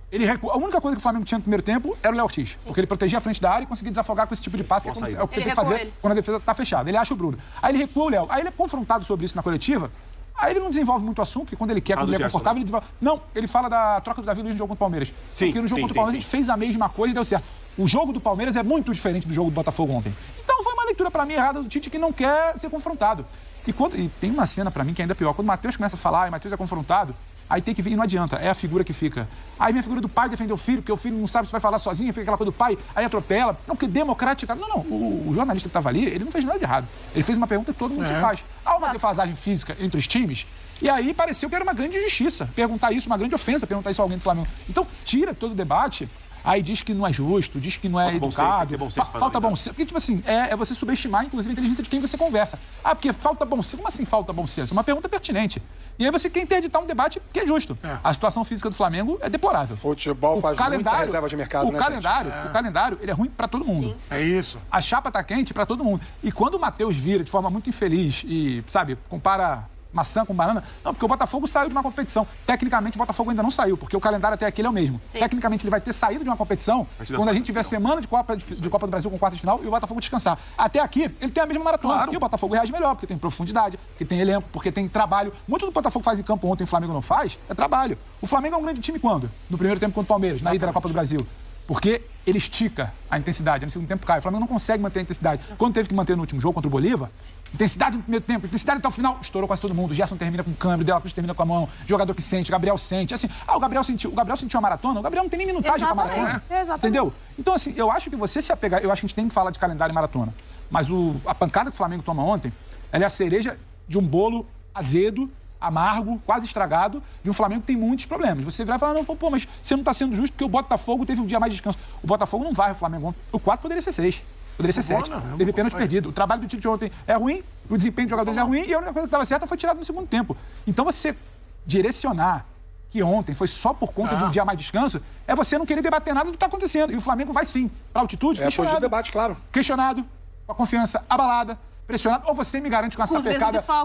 Ele recuou. A única coisa que o Flamengo tinha no primeiro tempo era o Léo Ortiz. Porque ele protegia a frente da área e conseguia desafogar com esse tipo de passe, que é o que você tem que fazer quando a defesa está fechada. Ele acha o Bruno. Aí ele recua o Léo. Aí ele é confrontado sobre isso na coletiva. Aí ele não desenvolve muito o assunto, porque quando ele quer, quando ele é confortável, ele desenvolve. Não, ele fala da troca do Davi Luiz no jogo contra o Palmeiras. Porque no jogo contra o Palmeiras a gente fez a mesma coisa e deu certo. O jogo do Palmeiras é muito diferente do jogo do Botafogo ontem. Então foi uma leitura, pra mim, errada do Tite, que não quer ser confrontado. E tem uma cena, pra mim, que é ainda pior. Quando o Matheus começa a falar e o Matheus é confrontado, aí tem que vir, e não adianta, é a figura que fica. Aí vem a figura do pai defender o filho, porque o filho não sabe se vai falar sozinho, fica aquela coisa do pai, aí atropela. Não, porque democrática. Não, o jornalista que estava ali, ele não fez nada de errado. Ele fez uma pergunta que todo mundo se faz. Há uma defasagem física entre os times, e aí pareceu que era uma grande injustiça. Perguntar isso, uma grande ofensa, perguntar isso a alguém do Flamengo. Então, tira todo o debate. Aí diz que não é justo, diz que não é educado, falta bom senso. Porque, tipo assim, é você subestimar, inclusive, a inteligência de quem você conversa. Ah, porque falta bom senso. Como assim falta bom senso? É uma pergunta pertinente. E aí você quer interditar um debate que é justo. A situação física do Flamengo é deplorável. Futebol faz muita reserva de mercado, o calendário, ele é ruim pra todo mundo. Sim. É isso. A chapa tá quente pra todo mundo. E quando o Matheus vira de forma muito infeliz e, sabe, compara maçã com banana. Não, porque o Botafogo saiu de uma competição. Tecnicamente, o Botafogo ainda não saiu, porque o calendário até aqui é o mesmo. Sim. Tecnicamente, ele vai ter saído de uma competição quando a gente tiver semana de Copa do Brasil com quarta de final e o Botafogo descansar. Até aqui, ele tem a mesma maratona. Claro. E o Botafogo reage melhor, porque tem profundidade, porque tem elenco, porque tem trabalho. Muito do que o Botafogo faz em campo ontem e o Flamengo não faz é trabalho. O Flamengo é um grande time quando? No primeiro tempo contra o Palmeiras, na ida da Copa do Brasil. Porque ele estica a intensidade, no segundo tempo cai. O Flamengo não consegue manter a intensidade. Quando teve que manter no último jogo contra o Bolívar, intensidade no primeiro tempo, intensidade até o final, estourou quase todo mundo. O Gerson termina com o câmbio, o Dela Cruz termina com a mão, jogador que sente, o Gabriel sente. Assim, o Gabriel sentiu a maratona, o Gabriel não tem nem minutagem pra maratona. Entendeu? Então, assim, eu acho que você se apegar, eu acho que a gente tem que falar de calendário e maratona. Mas a pancada que o Flamengo toma ontem, ela é a cereja de um bolo azedo, amargo, quase estragado, de um Flamengo que tem muitos problemas. Você virar e falar, não, pô, mas você não tá sendo justo porque o Botafogo teve um dia mais de descanso. O Botafogo não vai o Flamengo ontem. O 4 poderia ser 6. Poderia ser 7. Teve pênalti perdido. O trabalho do Tite ontem é ruim, o desempenho dos jogadores é ruim e a única coisa que estava certa foi tirado no segundo tempo. Então você direcionar que ontem foi só por conta de um dia mais de descanso, é você não querer debater nada do que está acontecendo. E o Flamengo vai sim para altitude, questionado. Foi de debate, claro. Questionado, com a confiança abalada, pressionado, ou você me garante com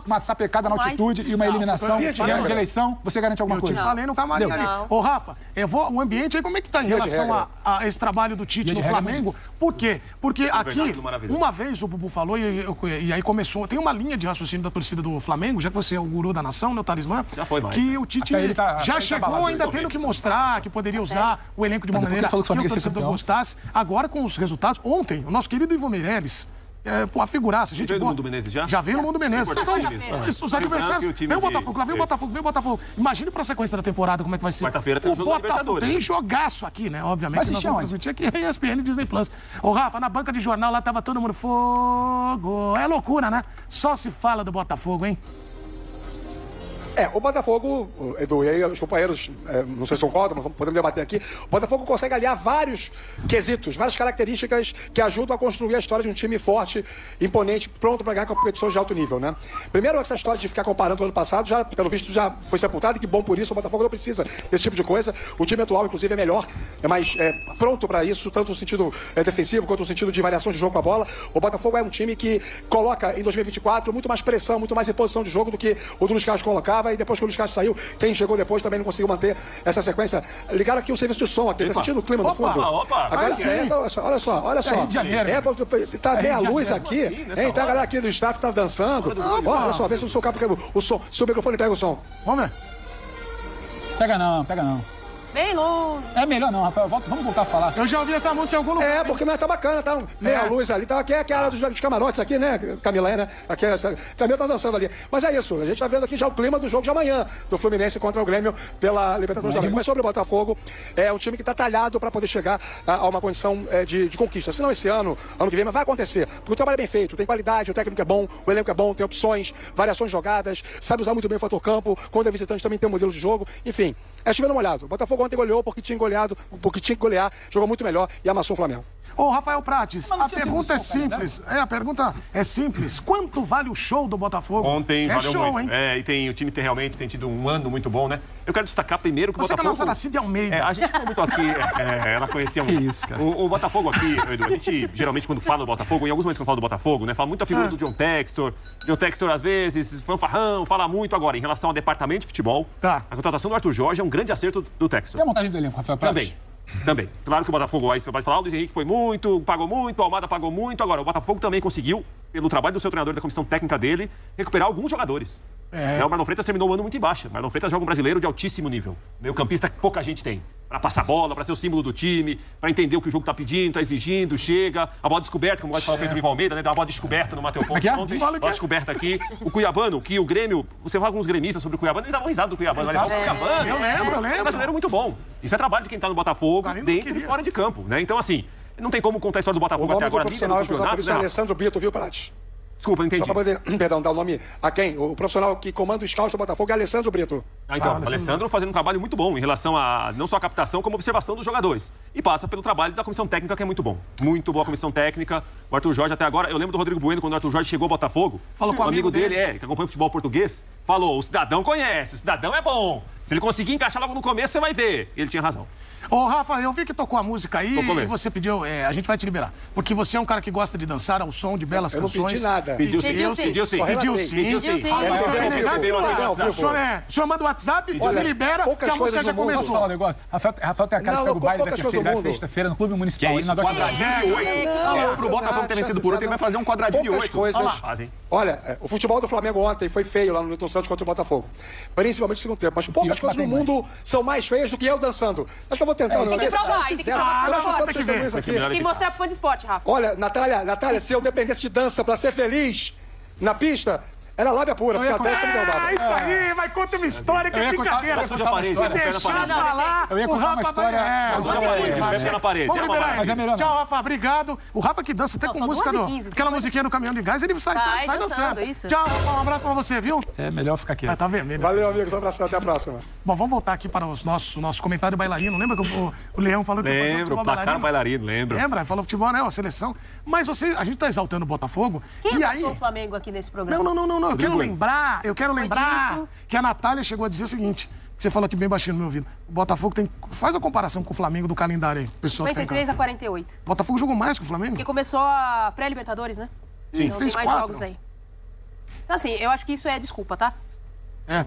uma sapecada na altitude e uma eliminação de eleição, você garante alguma coisa? Eu te falei no camarim ali. Ô, Rafa, o ambiente aí, como é que tá em relação a esse trabalho do Tite no Flamengo? Por quê? Porque aqui, uma vez o Bubu falou, e aí começou, tem uma linha de raciocínio da torcida do Flamengo, já que você é o guru da nação, né, o talismã, que o Tite já chegou ainda tendo que mostrar que poderia usar o elenco de uma maneira que o torcedor gostasse. Agora, com os resultados, ontem, o nosso querido Ivo Meirelles, a figuraça, gente. Veio no Mundo Menezes já? Já veio no Mundo Menezes. Então, os adversários. Vem o Botafogo, lá vem o Botafogo. Imagine pra sequência da temporada como é que vai ser. Quarta-feira tem o jogo da Libertadores. Tem jogaço aqui, né? Obviamente. Nós vamos transmitir aqui em ESPN e Disney Plus. Ô, Rafa, na banca de jornal lá tava todo mundo fogo. É loucura, né? Só se fala do Botafogo, hein? O Botafogo, Edu, e aí os companheiros, não sei se concordam, mas podemos debater aqui, o Botafogo consegue aliar vários quesitos, várias características que ajudam a construir a história de um time forte, imponente, pronto para ganhar competições de alto nível, né? Primeiro, essa história de ficar comparando com o ano passado, já, pelo visto, já foi sepultada, e que bom por isso, o Botafogo não precisa desse tipo de coisa. O time atual, inclusive, é melhor, é mais pronto para isso, tanto no sentido defensivo quanto no sentido de variação de jogo com a bola. O Botafogo é um time que coloca, em 2024, muito mais pressão, muito mais reposição de jogo do que o do Luiz Carlos colocava. E depois que o Luiz Carlos saiu, quem chegou depois também não conseguiu manter essa sequência. Ligaram aqui o serviço de som aqui. Tá sentindo o clima no fundo? Agora sim. Olha só. Tá meia luz aqui. Hein? Tá a galera aqui do staff tá dançando. Olha só, vê se o seu cabo pega o som. Se o microfone pega o som. Vamos ver. Pega não. Bem longe. É melhor não, Rafael. Vamos voltar a falar. Eu já ouvi essa música em algum lugar. Porque não tá bacana, tá? Meia luz ali. Tá, aqui é aquela dos camarotes aqui, né? Camila, né? Aqui, Camila tá dançando ali. Mas é isso. A gente tá vendo aqui já o clima do jogo de amanhã, do Fluminense contra o Grêmio pela Libertadores da América. Mas sobre o Botafogo, é um time que tá talhado pra poder chegar a uma condição de conquista. Se não esse ano que vem, mas vai acontecer. Porque o trabalho é bem feito, tem qualidade, o técnico é bom, o elenco é bom, tem opções, variações jogadas, sabe usar muito bem o fator campo, quando é visitante também tem um modelo de jogo. Enfim, é chovendo molhado. O Botafogo ontem goleou porque tinha que golear, jogou muito melhor e amassou o Flamengo. Ô, Rafael Prates, a pergunta é simples. A pergunta é simples. Quanto vale o show do Botafogo? Ontem valeu show, muito. Hein? O time realmente tem tido um ano muito bom, né? Eu quero destacar primeiro que o Botafogo... Você que é a nossa Cid Almeida. A gente falou muito aqui, ela conhecia muito. Que isso, cara. O Botafogo aqui, Edu, a gente geralmente quando fala do Botafogo, em alguns momentos que eu falo do Botafogo, né? Fala muito a figura do John Textor. John Textor, às vezes, fanfarrão, fala muito agora em relação ao departamento de futebol. Tá. A contratação do Arthur Jorge é um grande acerto do Textor. E a montagem do elenco, Rafael Prates? Também. Claro que o Botafogo, aí você pode falar, o Luiz Henrique foi muito, pagou muito, o Almada pagou muito. Agora, o Botafogo também conseguiu, pelo trabalho do seu treinador e da comissão técnica dele, recuperar alguns jogadores. O Marlon Freitas terminou o ano muito em baixa. O Marlon Freitas joga um brasileiro de altíssimo nível. Meio campista que pouca gente tem. Pra passar bola, pra ser o símbolo do time, pra entender o que o jogo tá pedindo, tá exigindo, chega. A bola descoberta, como pode falar o Pedro Vivo Almeida, né? Dá uma bola descoberta no Matheus Pontes ontem. Bola descoberta aqui. O Cuiabano, que o Grêmio... Você fala com os gremistas sobre o Cuiabano, eles davam risada do Cuiabano. Eu lembro. É um brasileiro muito bom. Isso é trabalho de quem tá no Botafogo, dentro e fora de campo, né? Então, assim, não tem como contar a história do Botafogo até agora. O profissional responsável por isso é Alessandro Brito, viu, Prates? Desculpa, não entendi. Só para poder, dar o nome a quem? O profissional que comanda o scout do Botafogo é Alessandro Brito. Então, o Alessandro fazendo um trabalho muito bom em relação a não só a captação, como a observação dos jogadores. E passa pelo trabalho da comissão técnica, que é muito bom. Muito boa a comissão técnica. O Arthur Jorge até agora, eu lembro do Rodrigo Bueno, quando o Arthur Jorge chegou ao Botafogo. Falou com o amigo dele, que acompanha o futebol português, falou, o cidadão conhece, o cidadão é bom. Se ele conseguir encaixar logo no começo, você vai ver. Ele tinha razão. Ô, Rafa, eu vi que tocou a música aí e você pediu, a gente vai te liberar. Porque você é um cara que gosta de dançar ao som de belas canções. Eu não pedi nada. Pediu sim. Pediu sim. O senhor manda o WhatsApp, se libera, que a música já começou. Posso falar um negócio? Rafael tem a cara que pega o baile da terceira idade sexta-feira no Clube Municipal. Que é isso, quadradinho de 8. Pro Botafogo ter vencido por 8, ele vai fazer um quadradinho de 8. Olha, o futebol do Flamengo ontem foi feio lá no Newton Santos contra o Botafogo. Principalmente no segundo tempo. Mas poucas coisas no mundo são mais feias do que eu dançando. Acho que eu vou tentar. Tem que provar, tem que provar. Tem que mostrar pro fã de esporte, Rafa. Olha, Natália, se eu dependesse de dança pra ser feliz na pista, era lábia pura, porque a dança me derrubava. Isso aí, vai contar uma história que é brincadeira. Se deixar falar, eu ia contar uma história. Na parede. Vamos liberar. Tchau, Rafa, obrigado. O Rafa que dança até com música aquela musiquinha do caminhão de gás, ele sai dançando. Tchau, Rafa, um abraço pra você, viu? É melhor ficar quieto. Tá vermelho. Valeu, amigos, um abraço, até a próxima. Bom, vamos voltar aqui para o nosso comentário bailarino. Lembra que o Leão falou que ia fazer futebol placar bailarino, lembra? Lembra? Falou futebol, né? A seleção. Mas a gente tá exaltando o Botafogo. Quem passou o Flamengo aqui nesse programa? Não. Eu quero lembrar que a Natália chegou a dizer o seguinte, que você falou aqui bem baixinho no meu ouvido. O Botafogo faz a comparação com o Flamengo do calendário aí. 53 a 48. O Botafogo jogou mais que o Flamengo? Porque começou a pré-Libertadores, né? Sim, então, fez tem mais 4. jogos aí. Então, assim, eu acho que isso é desculpa, tá?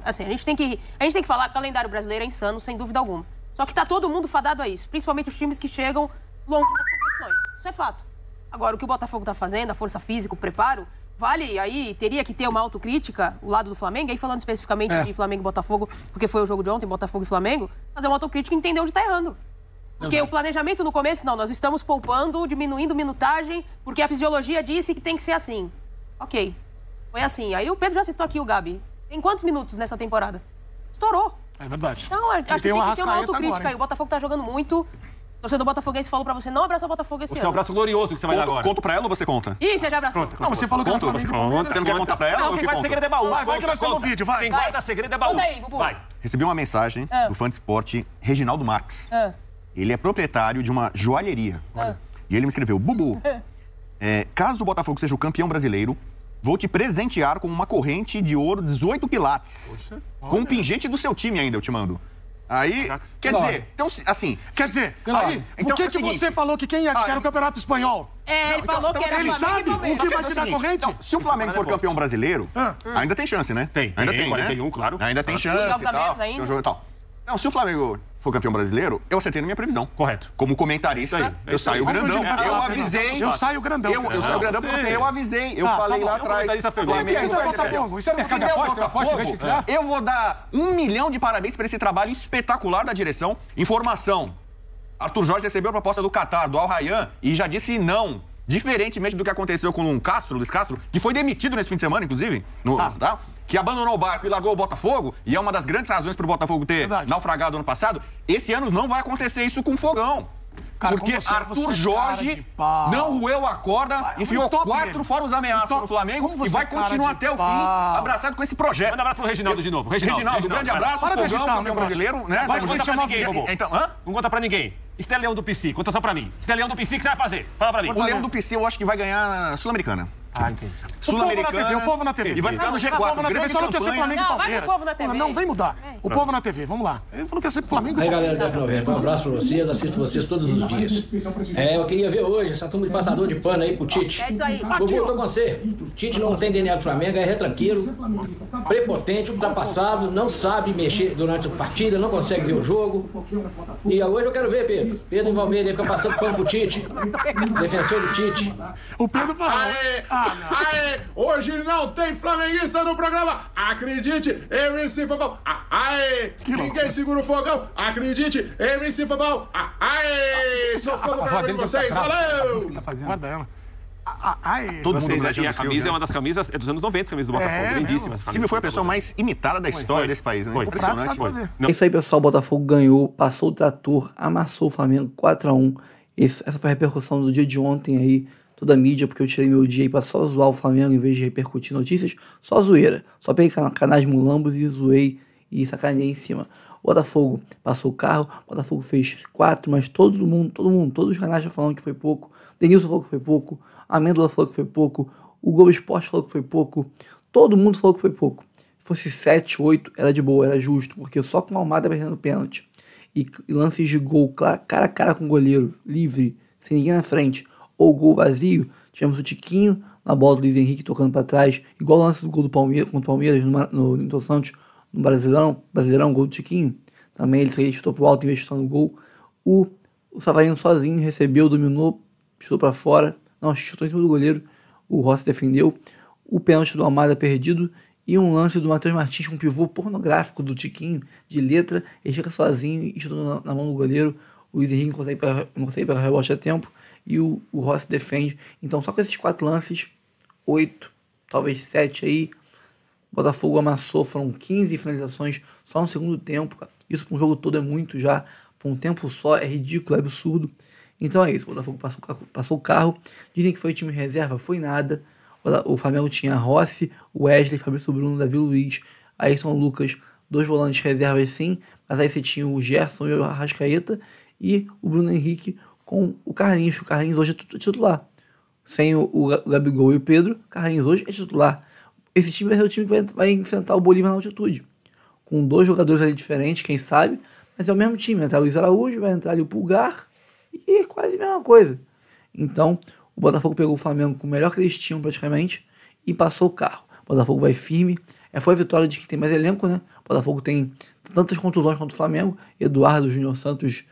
Assim, a gente tem que falar que o calendário brasileiro é insano, sem dúvida alguma. Só que tá todo mundo fadado a isso. Principalmente os times que chegam longe das competições. Isso é fato. Agora, o que o Botafogo tá fazendo, a força física, o preparo, vale aí, teria que ter uma autocrítica, o lado do Flamengo, aí falando especificamente de Flamengo e Botafogo, porque foi o jogo de ontem, Botafogo e Flamengo, fazer uma autocrítica e entender onde tá errando. Porque o planejamento no começo, nós estamos poupando, diminuindo minutagem, porque a fisiologia disse que tem que ser assim. Ok, foi assim. Aí o Pedro já citou aqui o Gabi. Tem quantos minutos nessa temporada? Estourou. É verdade. Então, acho que tem que ter uma autocrítica agora, aí. O Botafogo tá jogando muito. O torcedor botafoguense falou pra você não abraçar o Botafogo esse ano. Você é um abraço glorioso que você vai dar agora. Conto pra ela ou você conta? Ih, você já abraçou. Não, você falou que conto. Você não quer contar pra ela ou quem guarda segredo é baú. Vai que nós estamos no vídeo, vai. Quem guarda segredo é baú. Conta aí, Bubu. Vai. Recebi uma mensagem do fã de esporte Reginaldo Marques. Ele é proprietário de uma joalheria. E ele me escreveu, Bubu, caso o Botafogo seja o campeão brasileiro, vou te presentear com uma corrente de ouro 18 quilates. Poxa, com um pingente do seu time ainda, eu te mando. Aí, quer dizer, então, assim... Quer dizer, aí, então, por que você falou que quem era o campeonato espanhol? Ele falou que era ele sabe o que vai te dar corrente? Então, se o Flamengo for campeão brasileiro, ainda tem chance, né? Tem. Ainda tem, 41, né? claro. Ainda tem chance e tal. Não, se o Flamengo for campeão brasileiro, eu acertei na minha previsão. Correto. Como comentarista, eu saio grandão. Eu avisei. Eu saio grandão. Eu saio grandão porque eu avisei. Eu falei lá atrás. Eu vou dar 1 milhão de parabéns para esse trabalho espetacular da direção. Informação. Arthur Jorge recebeu a proposta do Qatar, do Al Rayyan, e já disse não. Diferentemente do que aconteceu com o Luiz Castro, que foi demitido nesse fim de semana, inclusive, que abandonou o barco e largou o Botafogo, e é uma das grandes razões para o Botafogo ter naufragado ano passado. Esse ano não vai acontecer isso com o Fogão. Cara, porque Arthur Jorge não roeu a corda, enfiou 4 fora os ameaças no Flamengo e vai continuar até o fim, abraçado com esse projeto. Manda um abraço pro Reginaldo de novo. Reginaldo, grande abraço. Para de agitar, campeão brasileiro, né? Não conta pra ninguém, Bobo. Não conta pra ninguém. Se é Leão do PC, conta só pra mim. Se é Leão do PC, o que você vai fazer? Fala pra mim. O Leão do PC eu acho que vai ganhar Sul-Americana. Entendi. Sul-Americana. O povo na TV. E vai ficar no G4. Ele falou que ia ser Flamengo e Palmeiras. Vai o povo na TV. Não, vem mudar. O povo na TV, vamos lá. Ele falou que ia ser Flamengo e Palmeiras. Aí, galera, um abraço pra vocês, assisto vocês todos os dias. Eu queria ver hoje essa turma de passador de pano aí pro Tite. É isso aí. Bubu, eu tô com você. O Tite não tem DNA do Flamengo, é retranqueiro, prepotente, ultrapassado, não sabe mexer durante a partida, não consegue ver o jogo. E hoje eu quero ver, Pedro. Pedro e Valmir, ele fica passando pano pro Tite. Defensor do Tite. O Pedro falou. Hoje não tem flamenguista no programa. Acredite, MC Fofão. Ninguém segura o fogão. Acredite, MC Fofão. Sou fã do programa de vocês. Valeu! Guarda ela. Todo mundo e a camisa é uma das camisas dos anos 90, camisa do Botafogo, lindíssima. Silvio foi a pessoa mais imitada da história desse país, né? Impressionante. É isso aí, pessoal. O Botafogo ganhou, passou o trator, amassou o Flamengo 4-1. Essa foi a repercussão do dia de ontem aí, toda a mídia, porque eu tirei meu dia aí pra só zoar o Flamengo em vez de repercutir notícias, só zoeira. Só peguei canais mulambos e zoei e sacaneei em cima. O Botafogo passou o carro, o Botafogo fez 4, mas todos os canais já falando que foi pouco. Denilson falou que foi pouco, a Amêndola falou que foi pouco, o Globo Esporte falou que foi pouco, todo mundo falou que foi pouco. Se fosse 7, 8, era de boa, era justo, porque só com o Almada perdendo pênalti e lances de gol cara a cara com o goleiro, livre, sem ninguém na frente, ou gol vazio, tivemos o Tiquinho na bola do Luiz Henrique tocando para trás, igual o lance do gol do Palmeiras, contra o Palmeiras no Newton Santos, no Brasileirão, gol do Tiquinho. Também ele chutou pro alto em vez de chutar no gol. O Savarino sozinho recebeu, dominou, chutou para fora, chutou em cima do goleiro, o Rossi defendeu. O pênalti do Almada perdido e um lance do Matheus Martins com um pivô pornográfico do Tiquinho, de letra, ele fica sozinho e chutou na mão do goleiro. O Luiz Henrique não consegue pegar o rebote a tempo e o Rossi defende. Então só com esses 4 lances, 8, talvez 7 aí, o Botafogo amassou, foram 15 finalizações só no segundo tempo. Isso para um jogo todo é muito já, para um tempo só é ridículo, é absurdo. Então é isso, o Botafogo passou o carro. Dizem que foi time reserva, foi nada. O Flamengo tinha Rossi, Wesley, Fabrício Bruno, Davi Luiz, Ayrton Lucas, 2 volantes reservas sim, mas aí você tinha o Gerson e o Arrascaeta e o Bruno Henrique com o Carlinhos. O Carlinhos hoje é titular. Sem o Gabigol e o Pedro, o Carlinhos hoje é titular. Esse time vai ser o time que vai enfrentar o Bolívar na altitude. Com 2 jogadores ali diferentes, quem sabe, mas é o mesmo time. Vai entrar o Luiz Araújo, vai entrar ali o Pulgar e é quase a mesma coisa. Então, o Botafogo pegou o Flamengo com o melhor que eles tinham praticamente e passou o carro. O Botafogo vai firme. Foi a vitória de quem tem mais elenco, né? O Botafogo tem tantas contusões quanto o Flamengo. Eduardo, Júnior Santos,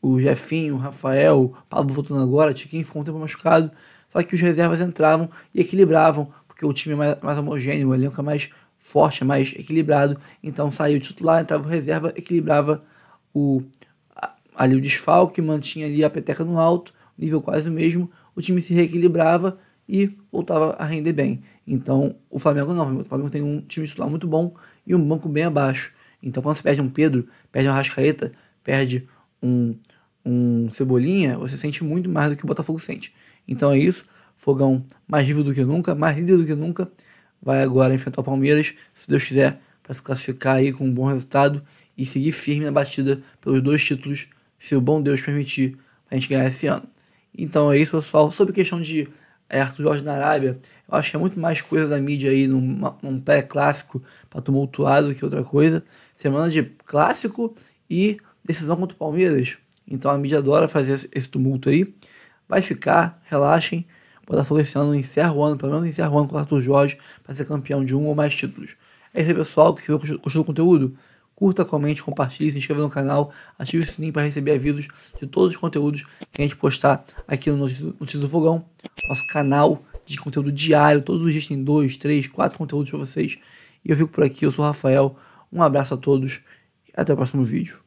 o Jefinho, o Rafael, o Pablo voltando agora, Tiquinho ficou um tempo machucado. Só que os reservas entravam e equilibravam, porque o time é mais homogêneo, o elenco é mais forte, é mais equilibrado. Então saiu o titular, entrava o reserva, equilibrava ali o desfalque, mantinha ali a peteca no alto, nível quase o mesmo, o time se reequilibrava e voltava a render bem. Então o Flamengo não, o Flamengo tem um time titular muito bom e um banco bem abaixo. Então quando você perde um Pedro, perde um Arrascaeta, perde um Cebolinha, você sente muito mais do que o Botafogo sente. Então é isso, Fogão mais vivo do que nunca, mais líder do que nunca, vai agora enfrentar o Palmeiras, se Deus quiser, para se classificar aí com um bom resultado e seguir firme na batida pelos 2 títulos, se o bom Deus permitir, a gente ganhar esse ano. Então é isso, pessoal. Sobre a questão de Arthur Jorge na Arábia, eu acho que é muito mais coisa da mídia aí num pré-clássico para tumultuar do que outra coisa. Semana de clássico e decisão contra o Palmeiras. Então a mídia adora fazer esse tumulto aí. Vai ficar, relaxem. O Botafogo esse ano encerra o ano, pelo menos encerra o ano com o Arthur Jorge para ser campeão de 1 ou mais títulos. É isso aí, pessoal. Se você gostou do conteúdo, Curta, comente, compartilhe, se inscreva no canal, ative o sininho para receber avisos de todos os conteúdos que a gente postar aqui no Notícias do Fogão. Nosso canal de conteúdo diário, todos os dias tem 2, 3, 4 conteúdos para vocês. E eu fico por aqui, eu sou o Rafael, um abraço a todos e até o próximo vídeo.